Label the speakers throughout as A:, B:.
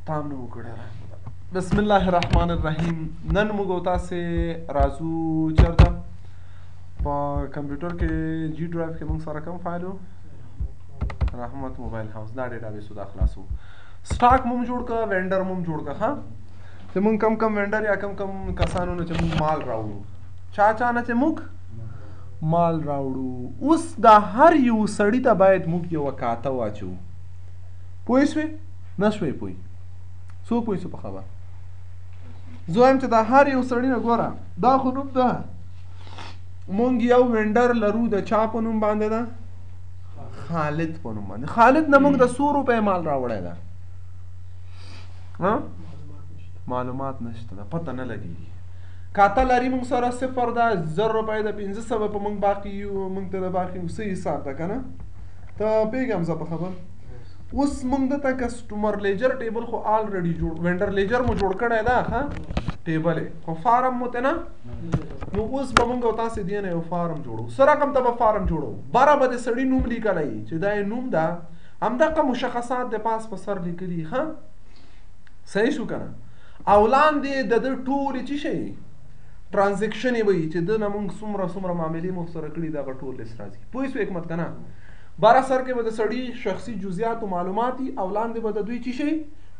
A: تام نه وکړه. بسم الله الرحمن الرحیم. نن موږ تاسې راځو چېرته په کمپیوټر کې جی ډرایو کې موږ سره کوم فایل و رحمت موبایل هاوس دا ډیټابیس دا خلاصو. سټاک مو جوړ کړه، وینډر مو جوړ کړه. ها چې موږ کم وینډر یا کم کسانو نه چې موږ مال راوړو، چا نه چې موږ مال راوړو. اوس دا هر یو سړي ته باید موږ یو کاته واچو. پوه شوې نه شوې پوه څوک پوه شو په خبر؟ زه وایم چې دا هر یو سړي نه ګوره دا خو نوم ده مونږ یو وینډر لرو د چا په نوم باندې ده؟ خالد په نوم باندې. خالد نه مونږ د 100 روپۍ مال راوړی ده. معلومات نشته ده، پته نه لګېږي. کاته لري مونږ سره 0 ده، 1000 روپۍ ده، 500 په مونږ باقي یو، مونږ ته د باقي څه حساب ده که نه؟ ته پوهېږم زه په خبر. اوس مونږ دته کسټمر لیجر ټیبل خو آلریډي جوړ، وینډر لیجر مو جوړ کړی ده ښه ټیبل خو فارم مو ته نه. نو اوس به مونږ تاسې دې نه یو فارم جوړو. څه رقم ته به فارم جوړو؟ بره به د سړي نوم لیکلی چې دا یې نوم ده، همدغه مشخصات د پاس په سر لیکلي. ښه صحیح شو که نه؟ او لاندې د ده ټولې څه شی ټرانزیکشن یې وایي چې ده نه مونږ څومره معاملې مو سره کړي دغه ټول لیست راځي. پوه شو حکمت که نه؟ بره سر کې به د سړي شخصي جزئیات و معلومات وي او لاندې به د دوی څه شی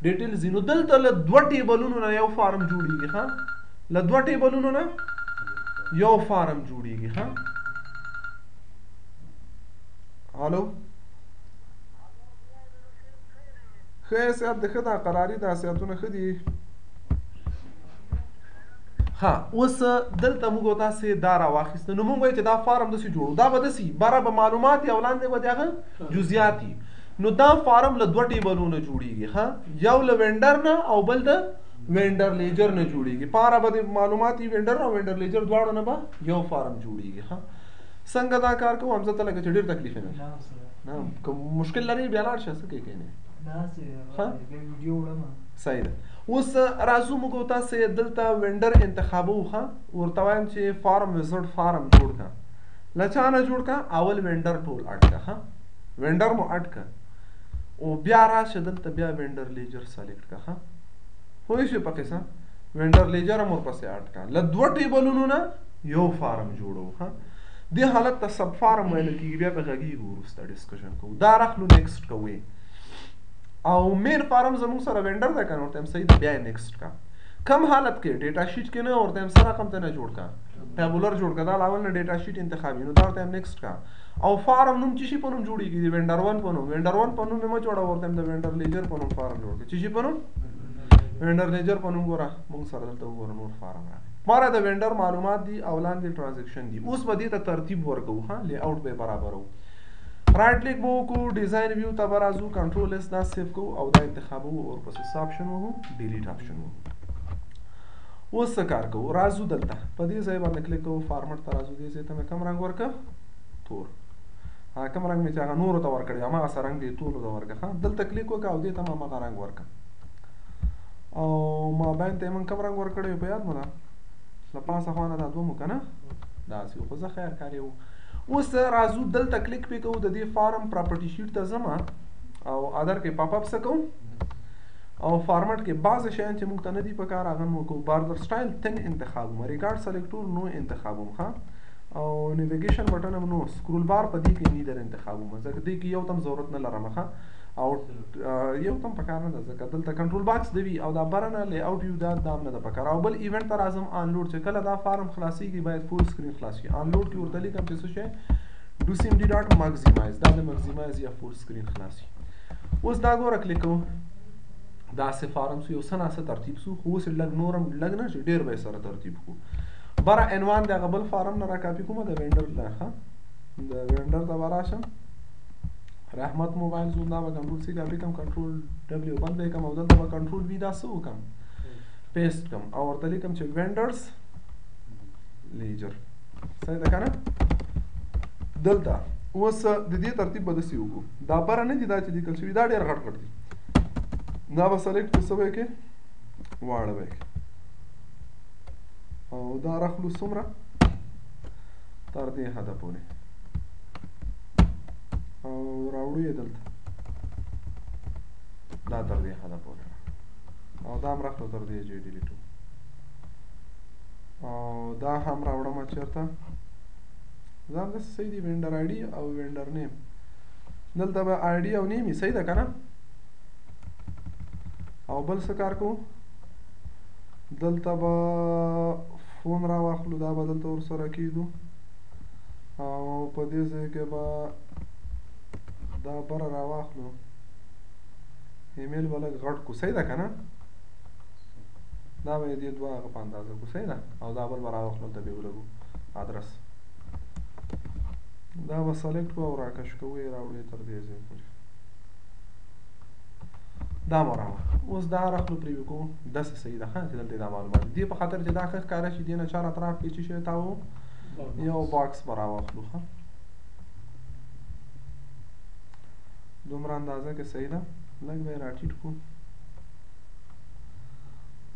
A: ډیټیلز وي. نو دلته له 2 ټیبلونو نه یو فارم جوړېږي. ښه له 2 ټیبلونو نه یو فارم جوړېږي. ښه هلو ښه حیثیت د ښه دا قراري دا حیثیتونه ښه دي. ها اوس دلته موږ تاسې دا راواخیسته. نو موږ وایو چې دا فارم داسې جوړو، دا به داسې بره به معلومات وي او لاندې به د هغه جزئیات وي. نو دا فارم له 2 ټیبلونو جوړېږي. ها یو له وینډر نه او بل د وینډر لیجر نه جوړېږي. پاره به د معلومات وي وینډر او وینډر لیجر دواړو نه به یو فارم جوړېږي. ها څنګه دا کار کوو؟ همزه ته لکه چې ډېر تکلیف نه نه که مشکل لري بیا لاړ شه څه کوي کنه. صحیح ده. اوس راځو موږ تاسې دلته وینډر انتخابو. ښه ورته وایم چې فارم وزټ فارم جوړ کړه. له چا نه جوړ کړه؟ اول وینډر ټول اډ کړه. ښه وینډر مو اډ کړه او بیا راشه دلته بیا وینډر لیجر سلیکټ کړه. ښه پوه شوې په قصه؟ وینډر لیجر هم ورپسې اډ کړه. له 2 ټیبلونو نه یو فارم جوړو. ښه دې حالت ته سب فارم ویل کېږي. بیا به غږېږو وروسته ډسکشن کوو. دا راخلو نیکسټ کوئ او مین فارم زموږ سره وینډر ده که نه ورته صحیح ده بیا یې نیکسټ کا. کم حالت کې ډیټا شیټ کې نه ورته څه رقم ته نه جوړ کا، ټیبولر جوړ کا. دا لاول نه ډیټا شیټ انتخابي نو دا ورته نیکسټ کا. او فارم نوم څه شي په نوم جوړېږي؟ د وینډر 1 په نوم. وینډر 1 په نوم مه جوړه، ورته د وینډر لیجر په نوم فارم جوړ کړه. څه شي په نوم؟ وینډر لیجر په نوم. ګوره موږ سره دلته وګوره نور فارم راغلی. ماره د وینډر معلومات دي او لاندې ټرانزیکشن دي. اوس به دې ته ترتیب ورکوو. ها لی آوټ به برابرو. رائټ کلیک به وکړو، ډیزاین ویو ته به راځو، کنټرول اس دا سیف کوو او دا انتخابو او ورپسې څه آپشن وهو؟ ډیلیټ آپشن وهو. اوس څه کار کوو؟ راځو دلته په دې ځای باندې کلیک کوو، فارمټ ته راځو. دې ځای ته مې کوم رنګ ورکړه؟ تور. کوم رنګ مې چې هغه نورو ته ورکړی هماغسې رنګ دې ټولو ته ورکړه. ښه دلته کلیک وکړه او دې ته مې هماغه رنګ ورکړه او مابین ته یې موږ کوم رنګ ورکړی په یاد مو ده؟ له پاسه خوا نه دا 2 مو که نه داسې خو زه خیر کار یې و. اوس راځو دلته کلیک پې کوو، د دې فارم پراپرټي شیټ ته ځم او ادر کې پاپ اپ څه کوم او فارمټ کې بعضې شیان چې موږ ته نه دي په کار هغه مو کوو. باردر سټایل 10 انتخابوم، ریکارډ سلیکټور نو انتخابوم. ښه او نیویګیشن بټن هم نو، سکرول بار په دې کې نیدر انتخابوم ځکه دې کې یو تم ضرورت نه لرم. ښه او یو تم په کار نه ده ځکه دلته کنټرول باکس دی وي او دا بره نه لی آوټ یو دا هم نه ده په کار. او بل ایونټ ته راځم آنلوډ چې کله دا فارم خلاصېږي باید فول سکرین خلاص شي. آنلوډ کې ورته لیکم چې څه شی ډو سیم ډي ډاټ ماکسیمایز، دا د ماکسیمایز یا فول سکرین خلاص شي. اوس دا ګوره کلیک کوو، داسې فارم سو یو څه ناڅه ترتیب سو خو اوس لږ نور هم لږ نه چې ډېر به یې سره ترتیب کړو. بره عنوان د هغه بل فارم نه را کاپي کومه د وینډر نه. ښه د وینډر ته به راشم، رحمت موبایل زون دا به کنټرول سی کاپي کم، کنټرول ډبلیو بند به یې کم او دلته به کنټرول وي دا څه وکړم پیسټ کم او ورته لیکم چې وینډرز لیجر. صحیح ده که نه؟ دلته اوس د دې ترتیب به داسې وکړو. دا بره نه دي دا چې لیکل شوي دا ډېر غټ غټ دي. دا به سلیکټ څه به یې کې واړه به یې کې او دا راخلو څومره تر دې حده پورې او راوړو یې دلته دا تر دې حده پورې او دا هم راخلو تر دې چې ډیلیټ او دا هم راوړم چېرته دا هم داسې صحیح دي وینډر آی ډي او وینډر نیم دلته به آی ډي او نیم یې صحیح ده که نه او بل څه کار کوو دلته به فون راواخلو دا به دلته ورسره کېږدو او په دې ځای کې به دا بره راواخلو ایمیل به لږ غټ کړو صحیح ده که نه دا به یې دې دوه هغه په اندازه کړو صحیح ده او دا بل به راواخلو دلته به یې ولګو ادرس دا به سلیکټ کړو او راکش کوو یې راوړو تر دې ځای پورې دا مو راوړه اوس دا راخلو پریویو کوو داسې صحیح ده ښه چې دلته دا معلومات دي په خاطر چې دا ښه ښکاره شي دې نه چار اطراف کې چې شی تاو یو باکس به راواخلو ښه دومره اندازه کې صحیح ده لږ به یې راټیټ کړو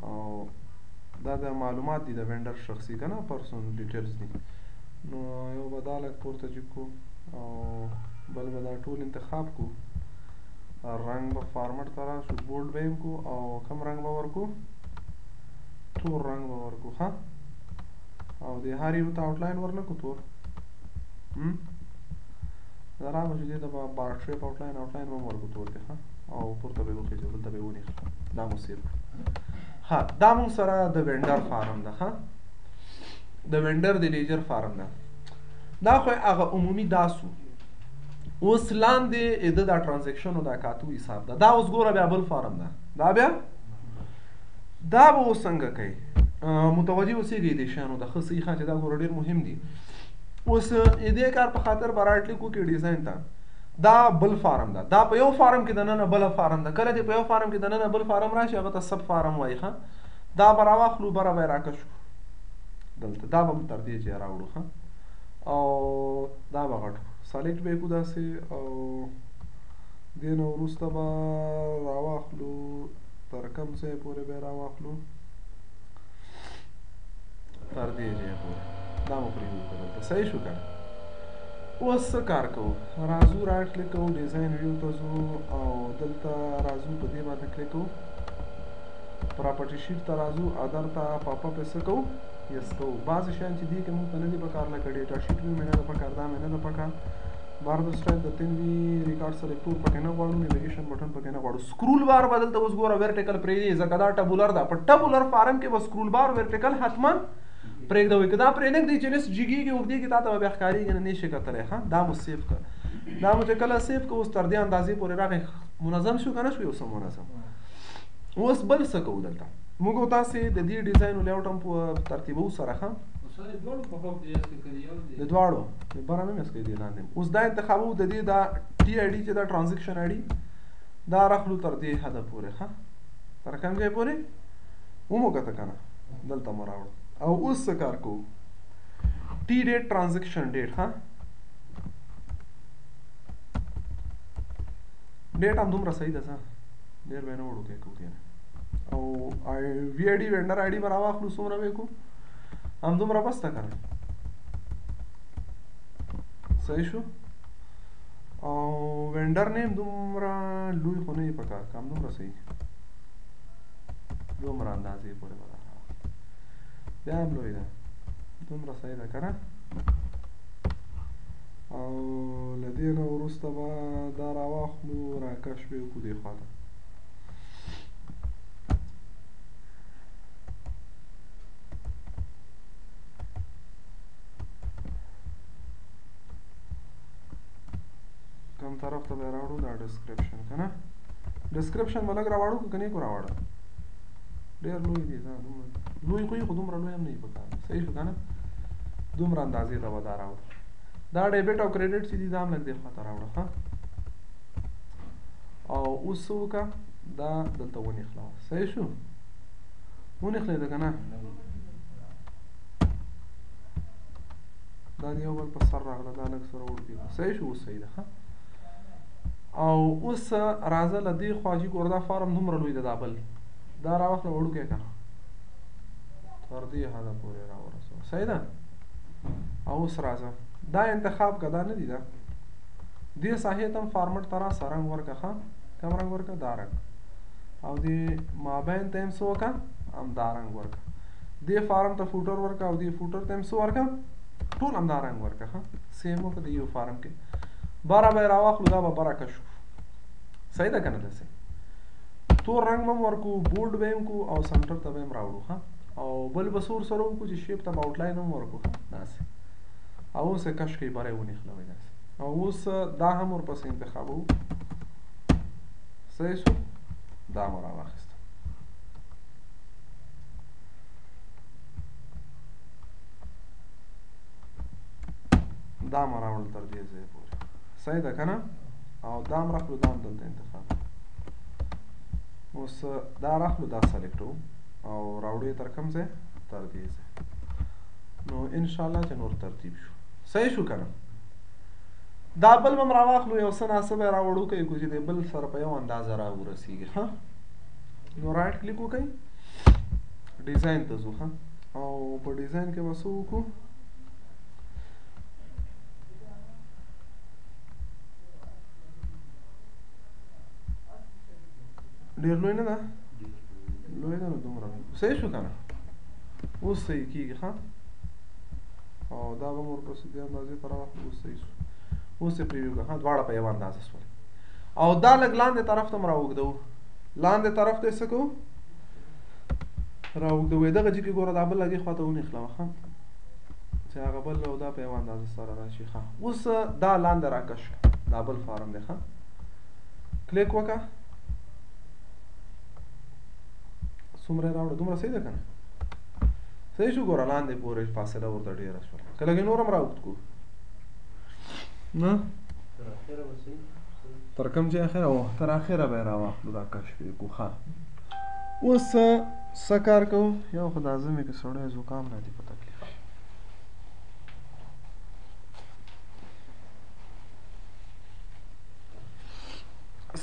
A: او دا د معلومات دي د وینډر شخصي که نه پرسونل ډیټیلز دي نو یو به دا لږ پورته جګ کړو او بل به دا ټول انتخاب کړو رنګ به فارمټ ته راشو بولډ به یې کړو او کوم رنګ به ورکړو تور رنګ به ورکړو ښه او د هر یو ته آوټلاین ورنه کړو تور دا راغلو چې دې ته به بار شیپ آوټلاین به هم ورکړو تور کې ښه او پورته به یې وخېږو دلته به یې ونیښو دا مو سیو کړو ها دا مونږ سره د وینډر فارم ده ښه د وینډر د لیجر فارم ده دا خو هغه عمومي داسو اوس لاندې د دا ټرانزیکشن او دا کاتو حساب ده دا اوس ګوره بیا بل فارم ده دا بیا دا به اوس څنګه کوي متوجه اوسېږئ دې شیانو د ښه صحیح چې دا ګوره ډېر مهم دي اوس دې کار په خاطر به راټ لیکو کې ډیزاین ته دا بل فارم ده دا په یو فارم کې دننه بل فارم ده کله چې په یو فارم کې دننه بل فارم راشي هغه ته سب فارم وایي ښه دا به راواخلو بره به یې راکشو دلته دا به تر دې چې راوړو ښه او دا به غټ سلیکټ به یې کړو داسې او دې نه وروسته به راواخلو تر کوم ځای پورې به یې راواخلو تر دې ځای پورې دا مو پرېږدو که دلته صحیح شو که نه اوس څه کار کوو راځو راټ کلیک کوو ډیزاین ویو ته ځو او دلته راځو په دې باندې کلیک کوو پراپرټي شیټ ته راځو ادر ته پاپ اپ یې څه کوو یس کوو بعضې شیان چې دي که موږ ته نه دي پکار لکه ډیټا شیټ وي مې نه ده پکار دا مې نه ده پکار باربر سټایل د تین وي ریکارډ سلیکټور پکې نه غواړو نیویګیشن بټن پکې نه غواړو سکرول بار به دلته اوس ګوره ورټیکل پرېږدي ځکه دا ټبولر ده په ټبولر فارم کې به سکرول بار ورټیکل حتما پرېږدوئ که دا پرېنږدئ چې نس جګېږي اوږدېږي تا ته به بیا ښکارېږي نه نشي کتلی ښه دا مو سیف کړه دا مو چې کله سیف کړه اوس تر دې اندازې پورې راغی منظم شو که نه شو یو څه منظم اوس بل څه کوو دلته موږ او تاسې د دې ډیزاین او لیاوټ هم په ترتیبو سره ښه د دواړو بره نه مې اسکوي دې لاندې اوس دا انتخابو د دې دا ټي آی ډي چې دا ټرانزیکشن آی ډي دا راخلو تر دې حده پورې ښه تر کوم ځای پورې وموکته که نه دلته مو راوړو او اوس څه کار کوو ټي ډیټ ټرانزیکشن ډیټ ها ډیټ هم دومره صحیح ده څه ډېر به یې نه وړو کې کوو دې او وی آی ډي وینډر آی ډي به راواخلو څومره به یې کوو همدومره بس ده که نه صحیح شو او وینډر نیم دومره لوی خو نه یې پکار که همدومره صحیح دومره اندازې پورې به بیا هم لوی ده دومره صحیح ده که نه او له دې نه وروسته به دا راواخلو راکش به یې کړو دې خوا ته کوم طرف ته به یې راوړو دا ډسکرپشن که نه ډسکرپشن به لږ راوړو که نه یې کو راوړه ډېر لوی دی دا لوی خو یې خو دومره لوی هم نه وي پکار صحیح شو که نه دومره اندازې ته به دا راوړه دا ډیبټ او کریډټ چې دي دا هم لږ دې خوا ته راوړه ښه او اوس څه وکړه دا دلته ونښله صحیح شو ونښلېده که نه دا د یو بل په سر راغله دا لږ سره وړوکې صحیح شو اوس صحیح ده ښه او اوس راځه له دې خوا چې ګوره دا فارم دومره لوی ده دا بل دا راواخله وړوکی که تر دې حده پورې راورسوه صحیح ده او اوس راځه دا انتخاب که دا نه دي ده دې ساحې ته هم فارمټ ته راسه رنګ ورکړه ښه کوم رنګ ورکړه دا رنګ او دې مابین ته هم څه وکړه همدا رنګ ورکړه دې فارم ته فوټر ورکړه او دې فوټر ته هم څه ورکړه ټول همدا رنګ ورکړه ښه سیم وکړه د یو فارم کې باره به یې راواخلو دا به بره کش صحیح ده که نه داسې تور رنګ به هم ورکو بولډ به هم کو او سنټر ته به هم راوړو ښه او بل به سور سره وکړو چې شیپ ته به آوټلاین هم ورکو ښه داسې او اوس یې کش کوي بره یې ونښلوئ داسې او اوس دا هم ورپسې انتخابوو صحیح شو دا مو راواخیسته دا مو راوړل تر دې ځایه پورې صحیح ده که نه او دا هم راخلو دا هم دلته انتخاب اوس دا راخلو دا سلیکټ او راوړو تر کوم ځای تر دې ځای نو انشاءالله چې نور ترتیب شو صحیح شو که نه دا بل به هم راواخلو یو څه ناڅه به یې راوړو کوي چې د بل سره په یو اندازه راورسېږي ښه نو رایټ کلیک وکړئ ډیزاین ته ځو ښه او په ډیزاین کې به څه وکړو ډېر لوی نه ده لوی ده نو دومره صحیح شو که نه اوس صحیح کېږي ښه او دا به م ورپسې دې اندازې ته راواخلو اوس صحیح شو اوس یې پریویو کړه دواړه په یوه اندازه شول او دا لږ لاندې طرف ته م راوږدوو لاندې طرف ته یې څه کوو راوږدوو دغه چې کې ګوره دا بل هغې خوا ته ونښلوه ښه چې هغه بل او دا په یوه اندازه سره راشي ښه اوس دا لاندې راکش دا بل فارم دی ښه کلیک وکړه څومره یې راوړه دومره صحیح ده که نه صحیح شو ګوره لاندې پورې فاصله ورته ډېره شوه که لږ نور هم راوږد کړو نه تر کوم ځای اخره تر اخره به یې راواخلو دا کشف یې کړو ښه اوس څه کار کوو یو خو دا زمې کې سړی زکام راځي په تکلیف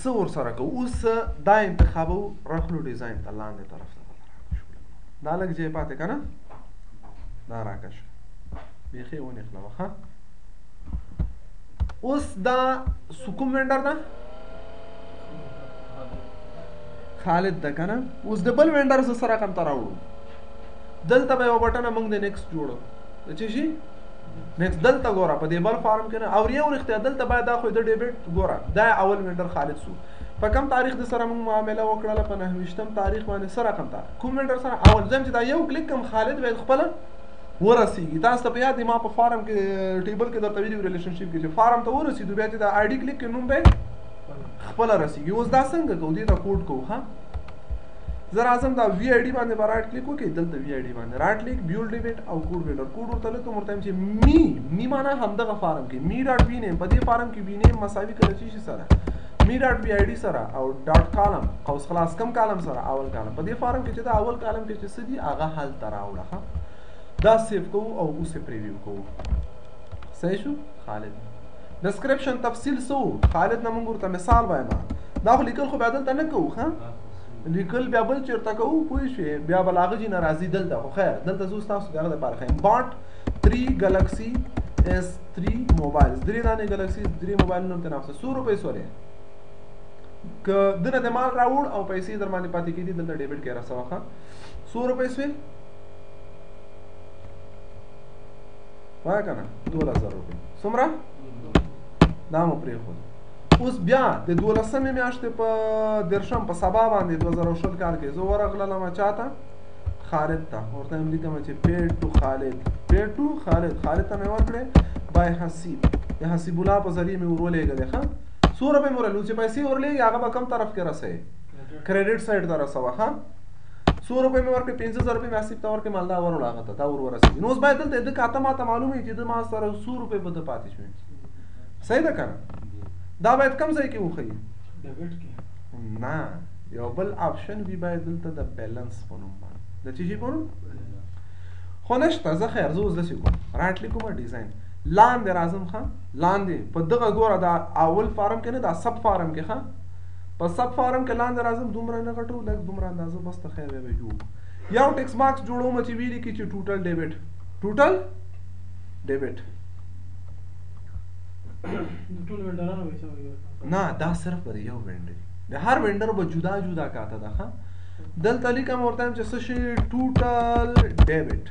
A: څه ورسره کوو اوس دا انتخابو راخلو ډیزاین ته لاندې طرف ته دا لږ ځای پاتې که نه دا راکش بیخي یې ونښلوه ښه اوس دا کوم وینډر ده خالد ده که نه اوس د بل وینډر زه سره رقم ته راوړو دلته به یوه بټنه موږ د نیکسټ جوړو د څه شي نیکسټ دلته ګوره په دې بل فارم کې نه او یو رښتیا دلته باید دا خو د ډیبټ ګوره دا اول وینډر خالد سو په کم تاریخ د سره موږ معامله وکړله په 9 تاریخ باندې څه رقم ته کوم وینډر سره اول ځم چې دا یو کلیک کوم خالد باید خپله ورسیږي تاسو ته په یاد دی ما په فارم کې ټیبل کې درته ویلي ریلیشنشپ کې چې فارم ته ورسېدو بیا چې دا آی ډي کلیک کې نوم به خپله رسیږي اوس دا څنګه کوو دې ته کوډ کوو ښه زه راځم دا وي آی ډي باندې به رایټ کلیک وکړئ دلته وي آی ډي باندې رایټ کلیک بیول ډیبټ او کوډ ویډر کوډ ورته لیکم ورته وایم چې می معنا همدغه فارم کې می ډاټ وي نیم په دې فارم کې وي نیم مساوي کله شي سره می ډاټ وي آی ډي سره او ډاټ کالم قوس خلاص کم کالم سره اول کالم په دې فارم کې چې دا اول کالم کې چې څه دي هغه هلته راوړه ښه دا سیو کوو او اوس یې پریویو کوو صحیح شو خالد ډسکرپشن تفصیل سو خالد نه موږ ورته مثال وایم دا خو لیکل خو بیا دلته نه کوو ښه لیکل بیا بل چېرته کوو پوه شوې بیا به له هغه جي نه راځي دلته خو خیر دلته زه اوس تاسو د هغه دپاره ښیم باټ 3 ګلکسي S3 موبایلز 3 دانې ګلکسي 3 موبایلونه هم ترې 100 روپۍ سولې که دنه د مال راوړ او پیسې در باندې پاتې کېدي دلته ډیبټ کې رسوه ښه 100 روپۍ سوې وایه که نه 12000 روپۍ څومره دا مو پرېښود اوس بیا د 12مې میاشتې په 10 په سبا باندې 2020 کال کې زه ورغلم چاته خالد ته ورته یې لیکم چې پیډ ټو خالد ته مې ورکړې بای حسیب د حسیب الله په ذریعې مې ورولېږلې ښه 100 روپۍ مې ورلو چې پیسې ورلېږي هغه به کم طرف کې رسوي کریډټ سایډ ته رسوه ښه 100 روپۍ مې ورکړې 15000 روپۍ مې حسیب ته ورکړې مال دا ورول هغه ته دا ورسېږي نو اوس باید دلته د کاته ماته معلوم وي چې د ما سره 100 روپۍ به د پاتې شوې صحیح ده که نه دا باید کم ځای کې وښیي نه یو بل آپشن وي باید دلته د بیلنس په نوم باندې د څه شي په نوم خو نشته زه خیر زه اوس داسې کوم رایټ کلیک کوم ډیزاین لاندې راځم ښه لاندې په دغه ګوره دا اول فارم کې نه دا سب فارم کې ښه په سب فارم کې لاندې راځم دومره نه غټو لږ دومره اندازه بس ته خیر به جوړ یو ټیکس مارکس جوړوم چې ویلي کې چې ټوټل ډیبټ نه دا صرف پر یو وینډر د هر وینډر به جدا جدا کاته ده ښه دلته لیکم ورته وایم چې څه شي ټوټل ډیبټ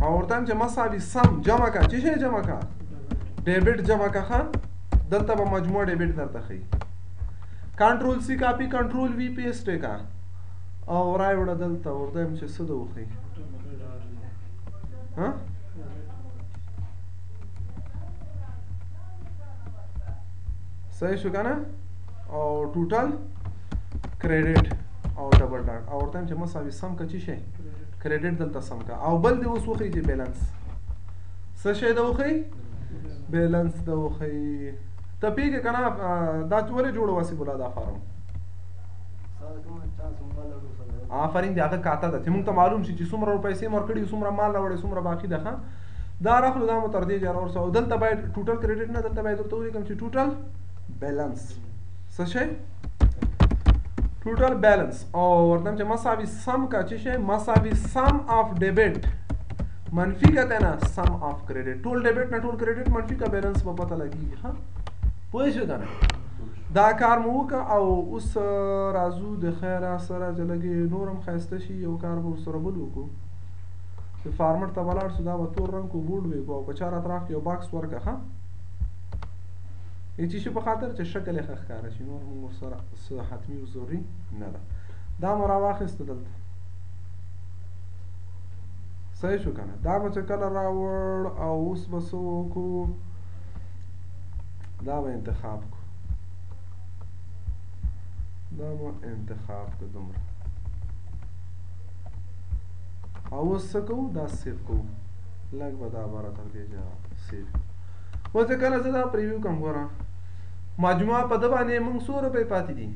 A: او ورته وایم چې مساوي سم جمع کا چې شی جمع کا ډیبټ جمع کا ښه دلته به مجموع ډیبټ درته ښیي کنټرول سی کاپي کنټرول وی پیسټ کا او راوړه دلته ورته وایم چې څه ده وښیي ها صحیح شو کنه او ټوټل کریډټ او ډبل ډاټ او ورته چې مساوي سم کا چی شي کریډټ دلته سم کا او بل دی اوس وخی چې بیلانس څه شي دا وخی بیلانس دا وخی ته پیګه کنه دا ولې جوړ واسي بولا دا فارم آفرین دی هغه کاته ده چې موږ ته معلوم شي چې څومره پیسې مور کړي څومره مال راوړي څومره باقی ده ښه دا راخلو دا مو تر دې جار اور سو دلته باید ټوټل کریډټ نه دلته باید ورته ولیکم چې ټوټل بیلانس څه شي ټوټل بیلانس او ورته چې مساوي سم کا چې شي مساوي سم اف ډیبټ منفي کته نه سم اف کریډټ ټول ډیبټ نه ټول کریډټ منفي کا بیلانس په پته لګي ها پوه شو کنه دا کار مو وکړه او اوس راځو د خیر سره چې لګي نورم خاسته شي یو کار به سره بل وکړو چې فارمټ ته ولاړ شو دا به تور رنګ کو بورډ وي او په چار اطراف کې یو باکس ورکه ها هیڅ شي په خاطر چې شکل یې ښکاره شي نور موږ سره حتمي او ضروري نه ده دا مو راواخیسته دلته صحیح شو کنه دا به چې کله راوړ او اوس به څه وکړو دا به انتخاب کو دا مو انتخاب کو دومره او اوس څه کوو دا سیف کوو لږ به دا باره تر دې جا سیف اوس چې کله زه دا پریویو کوم ګوره مجموعه په ده باندې موږ څو روپۍ پاتې دي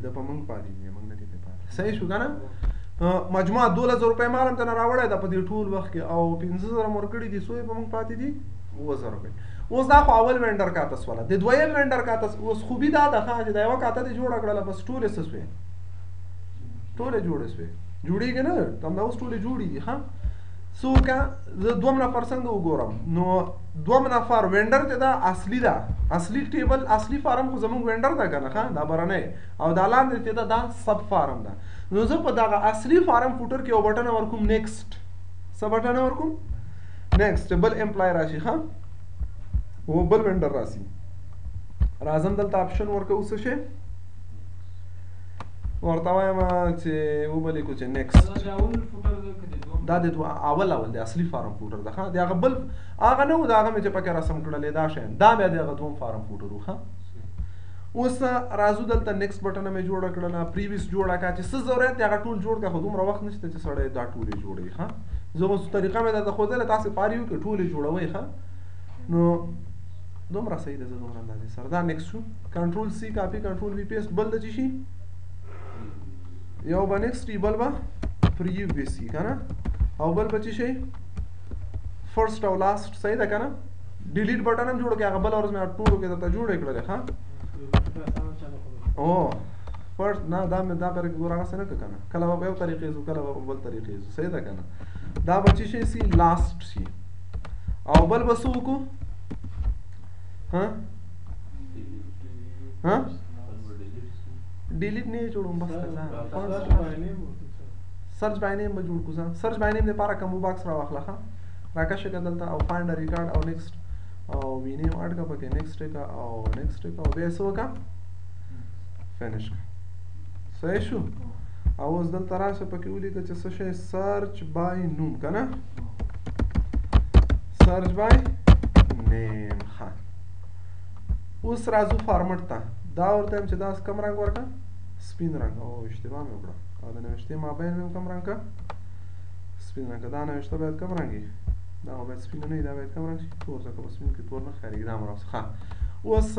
A: د په موږ پاتې دي موږ نه دي پاتې صحیح شو که نه مجموعه 12,000 روپۍ مال هم ته نه راوړی ده په دې ټول وخت کې او 15,000 مو ورکړي دي څو یې په موږ پاتې دي 9,000 روپۍ اوس دا خو اول وینډر کاته سوله د دویم وینډر کاته اوس خوبي دا ده ښه چې دا یوه کاته دې جوړه کړله بس ټولې څه سوې ټولې جوړې سوې جوړېږي نه همدا اوس ټولې جوړې دي ښه څوک زه دوم نفر څنګه وګورم نو دوم نفر وینډر چې دا اصلي ده اصلي ټیبل اصلي فارم خو زموږ وینډر ده که نه ښه دا برنی او دا لاندې چې ده دا سب فارم ده نو زه په دغه اصلي فارم فوټر کې یو بټن ورکوم نیکسټ څه بټن ورکوم نیکسټ بل امپلای راشي ښه و بل وینډر راشي راځم دلته اپشن ورکوو څه شی ورته وایم چې وبلیکو چې نیکسټ دا د اول د اصلي فارم فوټر ده ښه د هغه بل هغه نه و د هغه مې چې پکې رسم کړلی دا شیان دا بیا د هغه دوم فارم فوټر و ښه اوس راځو دلته نیکسټ بټنه مې جوړه کړله پریویس جوړه کړه چې څه ضرورت دی هغه ټول جوړ کړه خو دومره وخت نشته چې سړی دا ټولې جوړوي ښه زه اوس طریقه مې درته ښودله تاسې پاري وکړئ ټولې جوړوئ ښه نو دومره صحیح ده زه دومره اندازې سره دا نیکسټ شو کنټرول سی کاپي کنټرول وي پیسټ بل د چې شي یو به نیکسټ وي بل به پریویس وي که نه او بل به چې شي فرسټ او لاست صحیح ده که نه ډیلیټ بټن هم جوړ کړئ هغه بله ورځ مې ټولو کې درته جوړې کړلې ښه او فرسټ نه دا مې دا پر ګوره هغسې نه که نه کله به په یو طریقې ځو کله به په بل طریقې ځو صحیح ده که نه دا به چې شي سي لاست شي او بل به څه وکړو ډیلیټ نه جوړوم بس سرچ بائی نیم به جوړ کړو ځه سرچ بائی نیم دپاره کومبو باکس راواخله ښه راکشه که دلته او فایند ریکارډ او نیکسټ او وی نیم اډ که پکې نیکسټ که او نیکسټ که او بیا یې څه وکړه فینش که صحیح شو او اوس دلته راشه پکې ولیکه چې څه شی سرچ بائی نوم که نه سرچ بائی نیم ښه اوس راځو فارمټ ته دا ورته یم چې دا کم رنګ ورکړه سپین رنګ او اشتباه مې وکړه او د نوشتې مابین مې کم رنګ که سپین رنګ که دا نوشته باید کم رنګ وي دا خو باید سپینه نه وي دا باید کم رنګ شي تور ځکه په سپین کې تور نه ښکارېږي دا مو راوسه ښه اوس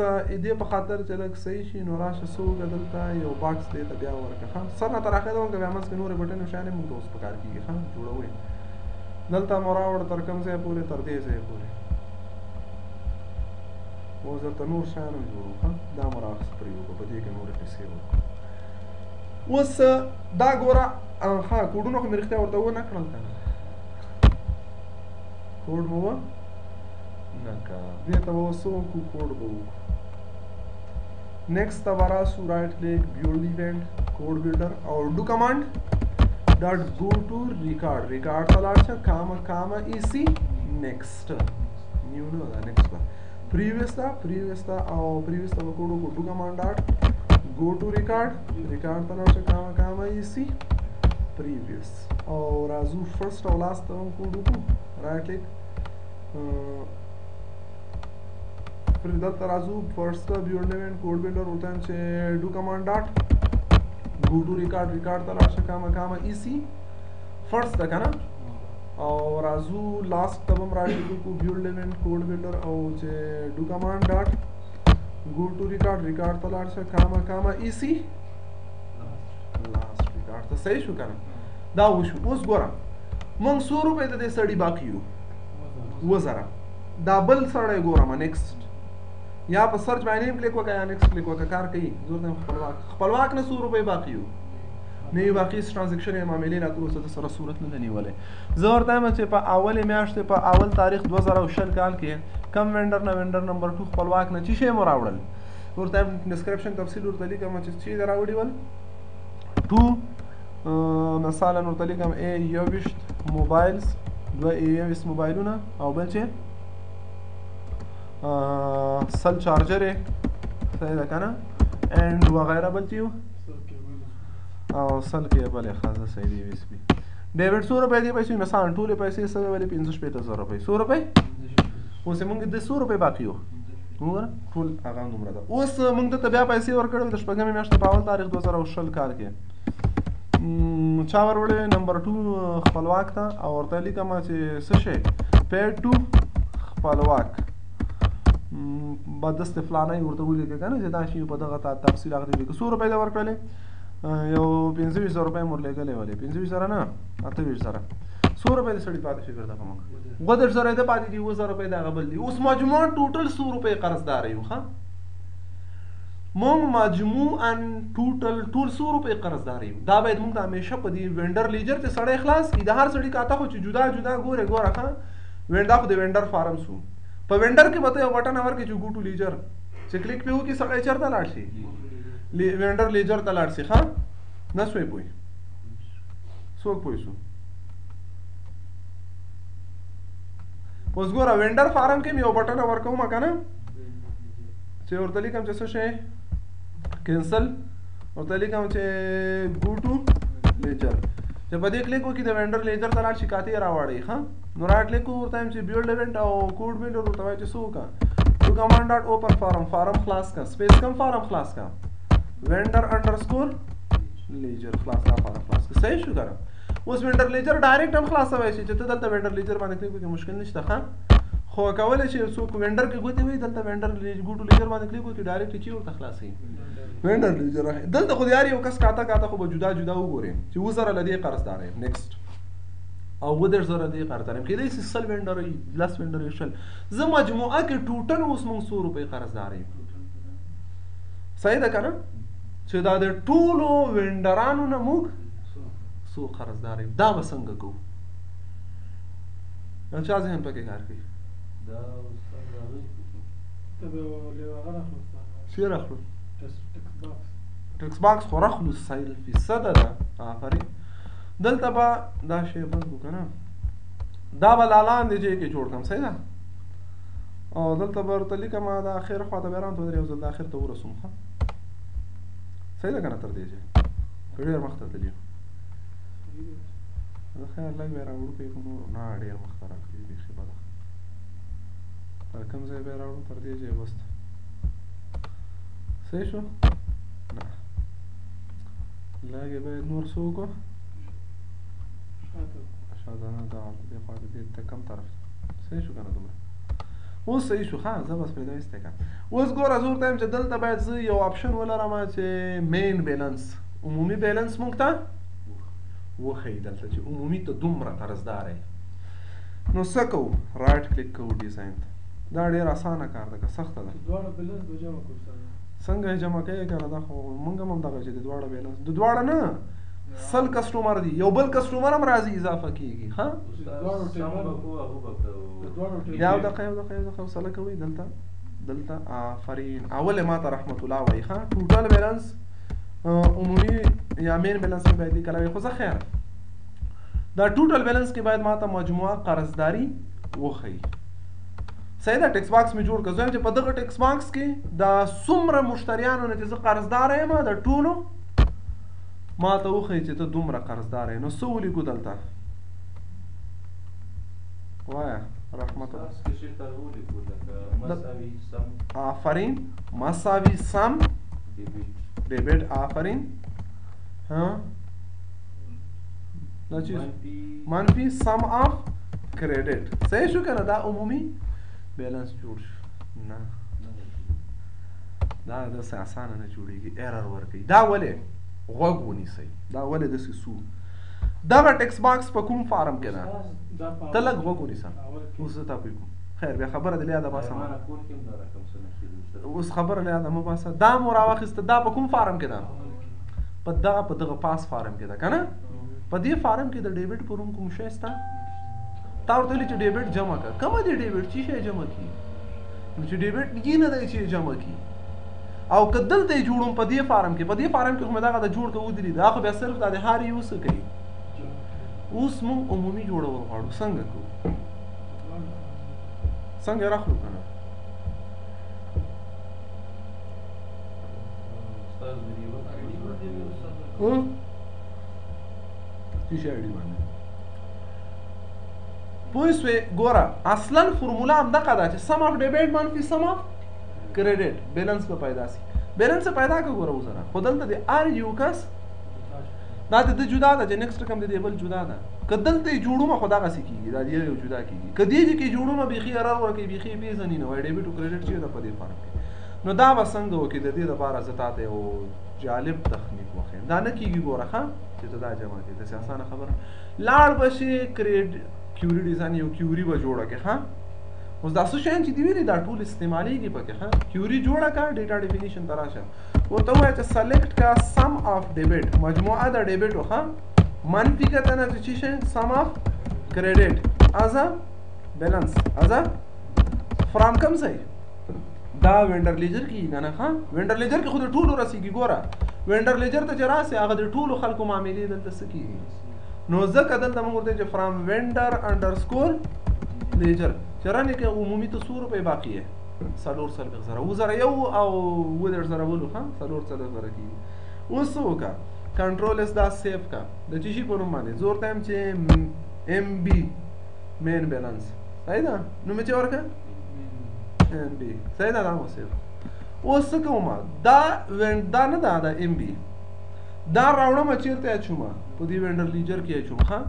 A: دې په خاطر چې لږ صحیح شي نو راشه څه وکړه دلته یو باکس دې ته بیا ورکړه ښه سر نه تر اخره ورکړه بیا منځ کې نورې بټنې شیانې موږ ته اوس په کار کېږي ښه جوړوئ دلته مو راوړه تر کوم ځای پورې تر دې ځای پورې اوس دلته نور شیان هم جوړو ښه دا مو راخیست پرې وکړو په دې کې نورې پیسې وکړو اوس دا ګوره ښه کوډونه خو مې رښتیا ورته ونه کړل که نه کوډ مو لکه دې ته به اوس وکړو کوډ به وکړو نیکسټ ته به راسو رایټ کلیک بیولډ ایونټ کوډ بلډر او ډو کمانډ ډاټ گو ټو ریکارډ ریکارډ ته لاړ شه کاما ایسی نیکسټ نیو نه ده نیکسټ به previous ته او previous ته به کوډ وکړو ډو کمانډ ډاټ گو ټو ریکارډ ته لاړ شه کاما ایسی previous او راځو فرست او لاست ته هم کوډ وکړو رایټ کلیک دلته راځو فرست ته بیولډ ایونټ کوډ بلډر ورته وایم چې ډو کمانډ ډاټ گو ټو ریکارډ ته لاړ شه کاما ایسی فرست ته که نه او راځو لاست ته به هم رایټ کلیک وکړو بیولډ ایونټ کوډ بلډر او چې ډو کمانډ ډاټ گو ټو ریکارډ ته لاړ شه کاما ایسی لاست ریکارډ ته صحیح شو که نه دا وشو اوس ګوره موږ 100 روپۍ د دې سړي باقي یو 2000 دا بل سړی ګورم نیکسټ یا په سرچ باندې کلیک وکړه یا نیکسټ کلیک وکړه کار کوي زور ته خپلواک نه 100 روپۍ باقي یو نه باقي ټرانزیکشن یې معاملې لا تر اوسه د سره صورت نه نیولې زه ورته وایم چې په اولې میاشتې په اول تاریخ 2020 کال کې کم وینډر نه وینډر نمبر 2 خپلواک نه چې شی مو راوړل ورته ډسکرپشن تفصیل ورته لیکم چې چې راوړي ول 2 مثلا ورته لیکم A 21 موبایلز 2 A 21 موبایلونه او بل چې سل چارجر صحیح ده که نه اینډ وغیره بل چې او سل کیبل یې ښه صحیح دی USB ډیوډ 100 روپۍ دی پیسې مثلا ټولې پیسې سوې ولې 15,000 روپۍ 100 روپۍ اوس موږ د 100 روپۍ باقي یو وګوره ټول هغه دومره ده اوس موږ ته بیا پیسې ورکړې د شپږمې میاشتې په اول تاریخ 2020 کال کې چا ورولې نمبر 2 خپلواک ته او ورته لیکم چې څه شی پیډ ټو خپلواک بعد دسته فلانه ورته ولیکه کنه چې دا شی په دغه تفصیل هغه دی 100 روپۍ دا ورکړلې یو 25,000 روپۍ مور لګلې ولې 25,000 نه 28,000 100 روپۍ د سړي پاتې شي ګرځا کوم 2,000 د پاتې دي 2,000 روپۍ دا غبل دي اوس مجموعاً ټوټل 100 روپۍ قرضدار یو ها مونږ مجموعاً ټوټل 100 روپۍ قرضدار یو دا باید مونږ همیشه په دې وینډر لیجر ته سړی خلاص کی د هر سړي کاته خو چې جدا ګوره ها وینډر خو د وینډر فارم سو په وینډر کې به ته یو بټن ورکړې چې ګو ټو لیجر چې کلیک پې وکړي سړی چېرته لاړ شي وینډر لیجر ته لاړ شي ښه نه سوی پوه څوک پوه شو اوس ګوره وینډر فارم کې مې یو بټن ورکوم که نه چې ورته لیکم چې څه شی کینسل ورته لیکم چې ګو ټو لیجر چې په دې کلیک وکړي د وینډر لیجر ته لاړ شي کاتې یې راوړئ ښه نو رایټ کلیک ورته وایم چې بیولډ ایونټ او کوډ بلډر ورته وایي چې څه وکړه ټو کمانډ ډاټ اوپن فارم خلاص کا سپیس کم فارم خلاص کا وینډر انډرسکور لیجر خلاص کا فارم خلاص کا صحیح شو کنه اوس وینډر لیجر ډایرکټ هم خلاصوي شي چې ته دلته وینډر لیجر باندې کلیک وکړې مشکل نشته ښه خو کولی شي څوک وینډر کې ګوتې وي دلته وینډر ګو ټو لیجر باندې کلیک وکړي ډایرکټ چې ورته خلاصوي وینډر لیجر دلته خو د یار یو کس کاته خو به جدا وګورې چې 2,000 له دې قرضدار یم نیکسټ او 2,000 دې قرضدار یم کېدای شي 100 وینډر وي 10 وینډر وي 100 زه مجموعه کې ټوټل اوس موږ 100 روپۍ قرضدار یم صحیح ده که نه چې دا د ټولو وینډرانو نه موږ 100 قرضدار یم دا به څنګه کوو چا ذهن پکې کار کوي چی راخلو ټکس باکس خو راخلو سایل فیصده ده آفرین دلته به دا شی بند کو که نه دا به لالاندې ځای کې جوړ کړم صحیح ده او دلته به ورته لیکم د اخر خوا ته بیا رانته ودرې یو ځل د اخر ته ورسوم ښه صحیح ده که نه تر دې ځای ډېر مخته تللي زه خیر لږ بیا راوړو که یې نور نه ډېر مخته راکړي بیخي بده تر کوم ځای بیا راوړو تر دې ځای بس صحیح شو نه لږ یې باید نور څه وکړو شاته نه دا دې خوا ته دې کم طرف صحیح شو که نه دومره اوس صحیح شو ښه زه بس پیدا ایستی که اوس ګوره زه ورته یم چې دلته باید زه یو آپشن ولرم چې مین بیلنس عمومي بیلنس موږ ته وښیي دلته چې عمومي ته دومره قرضدار یې نو څه کوو رایټ کلیک کوو ډیزاین ته دا ډېر اسانه کار ده که سخته ده څنګه یې جمع کوې که نه دا خو موږ هم همدغه چې د دواړه بیلنس د دواړه نه 100 کسټمر دي یو بل کسټمر هم راځي اضافه کیږي ها یو دقیقه حوصله کوئ دلته آفرین اول ماته رحمت الله وایي ها ټوټل بیلانس عمومي یا مین بیلانس کې باید لیکلی وي خو زه خیر دا ټوټل بیلانس کې باید ماته مجموعه قرضداري وښیي صحیح ده ټیکس باکس مې جوړ کړ زه چې په دغه ټیکس باکس کې دا څومره مشتریانو نه چې زه قرضدار یم د ټولو ماته وښیي چې ته دومره قرضدار یې نو څه ولیکو دلته وایه رحمت الله آفرین مساوي سم ډیبټ آفرین ها دا چیز منفي سم آف کریډټ صحیح شو کنه دا عمومي بیلانس جوړ شو نه دا داسې اسانه نه جوړېږي ایرر ورکوي دا ولې غوږ ونیسئ دا ولې داسې سو دغه ټیکس باکس په کوم فارم کې ده ته لږ غوږ ونیسه اوس زه تا پوه کوم خیر بیا خبره د لیاده باسه اوس خبره لیاده مه باسه دا مو راواخیسته دا په کوم فارم کې ده په دغه پاس فارم کې ده که نه په دې فارم کې د ډیبټ په نوم کوم شی شته تا ورته ویلي چې ډیبټ جمع کړه کومه دی ډیبټ چې شی جمع کړي نو چې ډیبټ یې نه دی چې جمع کړي او که دلته یې جوړوم په دې فارم کې خو مې دغه د جوړ که ودري دا خو بیا صرف دا د هر یو څه کوي اوس موږ عمومي جوړول غواړو څنګه کوو څنګه یې راخلو که نه چې شی آی ډي باندې پوه شوې ګوره اصلا فرموله همدغه ده چې سم اف ډیبټ منفي سم اف کریډټ بیلانس به پیدا شي بیلانس پیدا که ګوره وزره خو دلته د ار یو کس دا د جدا ده چې نیکسټ رقم د دې بل جدا ده که دلته یې جوړومه خو دغسې کېږي دا یو جدا کېږي که دې کې جوړومه بیخي ارر ورکوي بیخي یې پېژني نه وایي ډیبټ او کریډټ چې ده په دې فارم کې نو دا به څنګه وکړي د دې دپاره زه تا ته یو جالب تخنیک وښیم دا نه کېږي ګوره ښه چې ته دا جمع کړې داسې اسانه خبره لاړ به شي کیوري ډیزاین یو کیوري به جوړه کړې ښه اوس دا څه شیان چې دي ویلي دا ټول استعمالیږي پکې ښه کیوري جوړه کړه ډیټا ډیفینیشن ته راشه ورته ووایه چې سلیکټ کا سم آف ډیبټ مجموعه د ډیبټو ښه منفي که ته نه چې شی سم آف کریډټ از بیلانس از فرام کم ځای دا وینډر لیجر کېږي که نه ښه وینډر لیجر کې خو د ټولو رسېږي ګوره وینډر لیجر ته چې راسې هغه د ټولو خلکو معاملې دلته څه کېږي نو ځکه دلته موږ ورته چې فرام وینډر انډرسکور لیجر چې رانې کې عمومي ته 100 روپۍ باقي یې 440 زره 2 یو او 2 زره بلو ښه 440 زره کېږي اوس څه وکړه کنټرول اس دا سیف کا د چې شي په نوم باندې زه ورته یم چې ام بي مین بیلانس صحیح ده نوم یې چې ورکړه ام بي صحیح ده دا مو سیف اوس څه کوم دا نه ده دا ام بي دا راوړم چیرته اچوم په دې وینډر لیجر کې اچوم ښه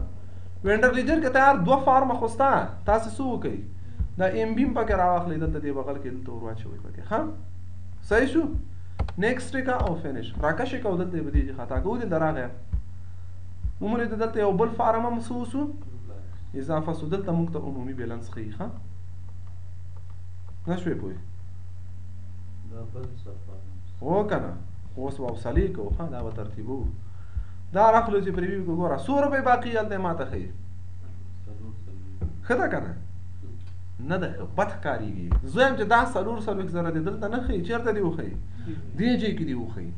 A: وینډر لیجر کې تیار 2 فارمه خو شته تاسې څه وکئ دا ام بي هم پکې راواخلئ دلته دې بغل کې دلته ور واچوئ پکې ښه صحیح شو نیکسټ کا او فینش راکش کا دلته به دې خطا کوو دلته راغی عمومي دلته یو بل فارم هم څه وسو اضافه سو دلته موږ ته عمومي بیلانس ښیي ښه نه شوې پوه هو که نه اوس به حوصلې کوو ښه دا به ترتیبو دا راخلو چې پریویو کو ګوره 100 روپۍ باقي هلته ماته ښیي ښه ده که نه نه ده ښه بد ښکارېږي زه یم چې دا 440 زره دې دلته نه ښیي چېرته دې وښیي دې ځای کې دې وښیي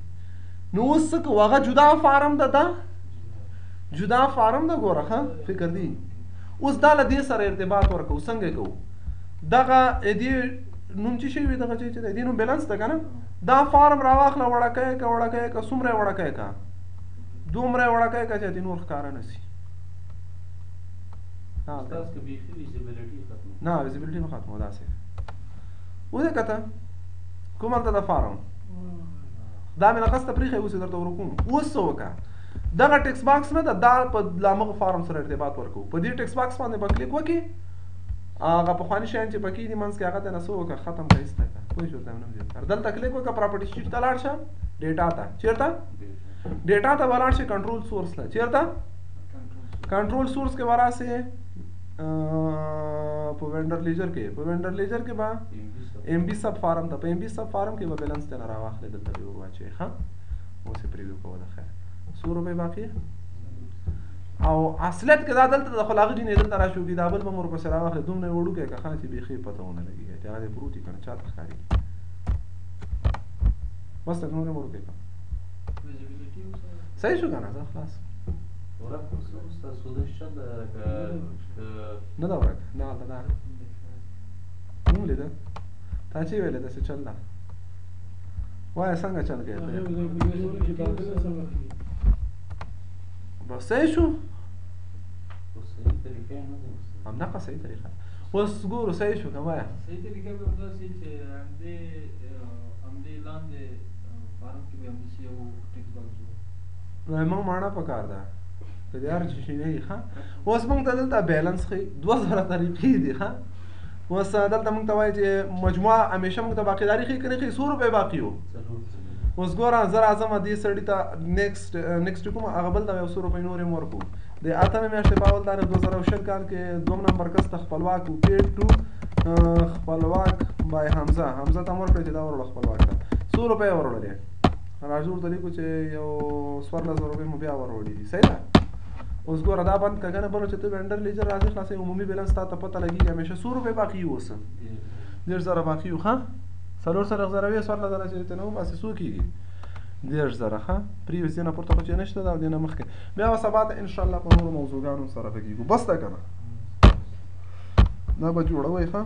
A: نو اوس څه کوو هغه جدا فارم ده دا جدا فارم ده ګوره ښه فکر دی اوس دا له دې سره ارتباط ورکوو څنګه کوو دغه دې نوم چې شی وي دغه چې دی دې نوم بیلانس ده که نه دا فارم راواخله وړکی که څومره یې وړکی که دومره یې وړکی که چې دې نور ښکاره نه شي نه ویزیبیلیټي مه ختموه داسې وده کته کوم هلته د فارم دا مې نقص ته پرېښی اوس یې درته ورکوم اوس څه وکړه دغه ټیکس باکس نه ده دا په لامغه فارم سره ارتباط ورکوو په دې ټیکس باکس باندې به کلیک وکړي هغه پخواني شیان چې پکې دي منځ کې هغه ته نه څه وکړه ختم کړه ایسته کړه پوه شو ورته نوم زیات دلته کلیک وکړه پراپرټي شیټ ته لاړ شه ډیټا ته چېرته ډیټا ته به لاړ شي کنټرول سورس ته چېرته کنټرول سورس کې به راسې په وینډر لیجر کې به ام بي سب فارم ته په ام بي سب فارم کې به بیلانس ته نه راواخلې دلته به ور واچوي ښه اوس یې پریویو کوو د خیر 100 روپۍ باقي او اصلیت کې دا دلته د خلاغه دي نه دلته راشو کې دا بل به مور په سره واخلې دوم نه وړو کې که خان چې بیخي پته ونه لګي چې هغه پروتي کنه چاته ښکاري بس ته نور مور کې صحیح شو کنه ځه خلاص
B: ورک استاد سودش چل
A: نه دا ورک نه دا نو لیدا تا چې ویل دا څه چل دا وای څنګه چل کې بس صحیح شو
B: صحیح طریقې نه ده
A: هم نه صحیح طریقه اوس ګورو صحیح شو کومه
C: صحیح طریقه به دا چې همدې لاندې فارم کې به همدې یو ټیکس باکس
A: نو موږ مانا پکار ده ته یار چې شي نه ښه اوس موږ ته دلته بیلانس خي 2000 طریقې دي ښه اوس دلته موږ ته وایي چې مجموعه همیشه موږ ته باقیداری خي کنه 100 روپۍ باقی وو اوس ګوره زه راځم دې سړي ته نیکسټ کوم هغه بل د 100 روپۍ نورې مور کو د اتمه میاشتې په اول تاریخ 2020 کال کې دوم نمبر کس ته خپلواک پیډ ټو خپلواک بای حمزه ته مور کړی چې دا ورول خپلواک ده 100 روپۍ ورولې راځو ته لیکو چې یو 1400 روپۍ مو بیا ورولې دي صحیح ده اوس ګوره دا بند کګنه بل چې ته وینډر لیجر راځي خلاصې عمومي بیلانس ته پته لګي همیشه 100 روپۍ باقی وسه 1000 باقی ښه سلور سره غزروي سوال لږه چې ته نو باسي سو کیږي 1000 ښه پریویس نه پورته خو چې نشته دا دینه مخکې بیا سبا ته ان شاء الله په نورو موضوعاتو سره بګیږو بس دا کنه دا به جوړوي ښه